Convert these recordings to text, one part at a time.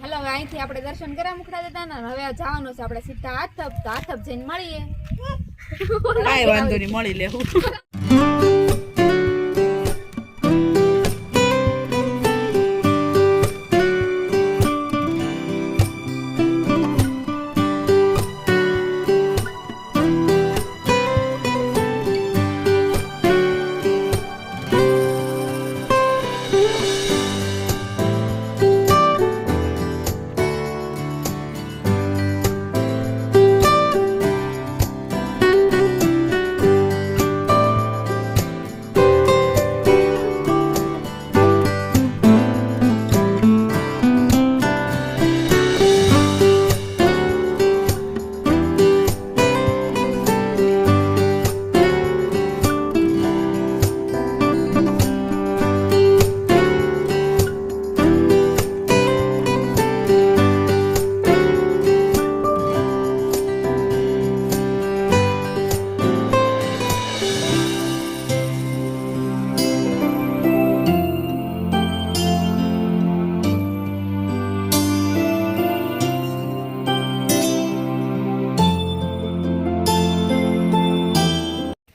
Hello, અહીંથી આપણે દર્શન કર્યા મુખડા દેતા ને હવે જવાનું છે આપણે સીધા આથપ. તો આથપ જઈને મળીએ. કાંઈ વાંધો નહીં, મળી લેવું.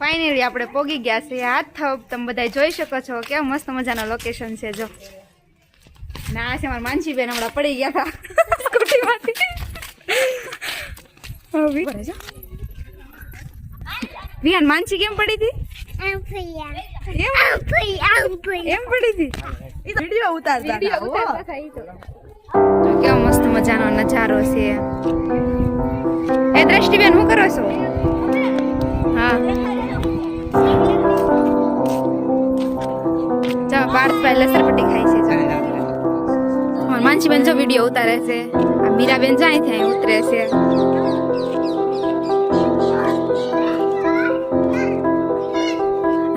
ફાઇનલી આપણે પોગી ગયા છે આથપ. તમે બધા જોઈ શકો છો કેવા મસ્ત મજાનો લોકેશન છે. જો ના છે મારા માનસી બેન હમણાં પડી ગયા હતા સ્કૂટીમાંથી. વિહાન માનસી કેમ પડી હતી? એમ પડી હતી. વિડીયો ઉતારતા જો કેવો મસ્ત મજાનો નજારો છે. એ દ્રષ્ટિબેન શું કરો છો? હા ચાલો પાર્થભાઈ લસરપટ્ટી ખાય છે. માનસીબેન જો વિડીયો ઉતારે છે. આ મીરાબેન જાય ત્યાં ઉતરે છે.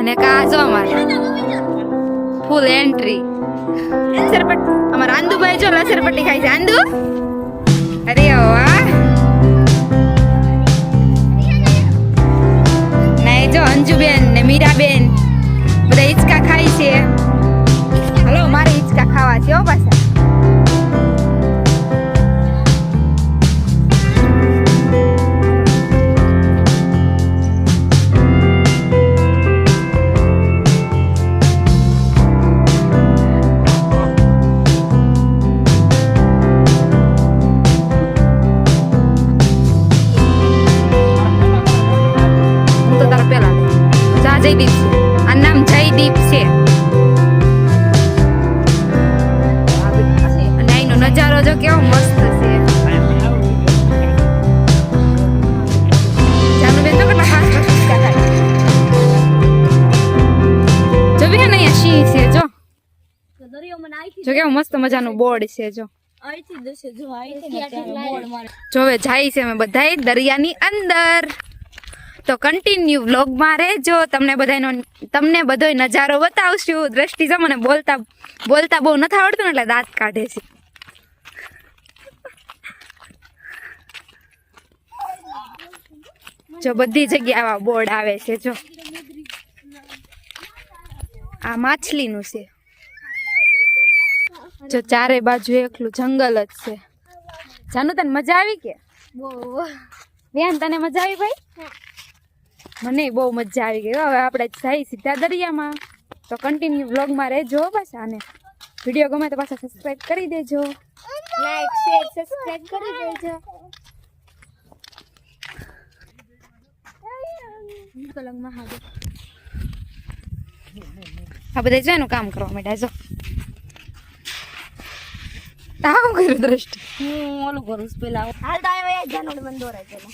અને કા જો અમારે ફૂલ એન્ટ્રી લસરપટ્ટી. અમારા આંદુભાઈ જો લસરપટ્ટી ખાય છે. આંદુ અરે વાહ. ના જો અંજુબેન ને મીરાબેન બધા હિંચકા ખાય છે. હલો મારે હિંચકા ખાવા છે હો પાછા. હું તો તારા પેલા જા જયદીપ છે. આ નામ જયદીપ છે. અને અહીંનો નજારો જો કેવો મસ્ત છે. જાનુબેન તો કેટલા ખાસ હિંચકા ખાય. જો બી ને અહીંયા સિંહ છે. જો કેવો મસ્ત મજાનું બોર્ડ છે. જો જો હવે જાય છે અમે બધાય દરિયાની અંદર. તો કન્ટિન્યુ વ્લોગમાં રહેજો. તમને બધોય નજારો બતાવશું. દ્રષ્ટિ જો મને બોલતા બહુ નથી આવડતું ને એટલે દાંત કાઢે છે. જો બધી જગ્યાએ આવા બોર્ડ આવે છે. જો આ માછલીનું છે. જો ચારે બાજુ એકલું જંગલ જ છે. જાનુ તને મજા આવી કે? વ્યાન તને મજા આવી ભાઈ? મને બહુ મજા આવી ગઈ. હવે આપણે જઈ સીધા દરિયામાં. તો કન્ટિન્યુ વ્લોગમાં રહેજો પાછા. અને વિડીયો ગમે તો પાછા સબસ્ક્રાઇબ કરી દેજો. લાઈક શેર સબસ્ક્રાઇબ કરી દેજો. આ બધા જો એનું કામ કરવા માંડ્યા. જો તાવ કર્યું દ્રષ્ટિ. હું ઓલું કરું પેલા હાલ તો આવ્યા જાનોડ બંધ દોરાય પેલા.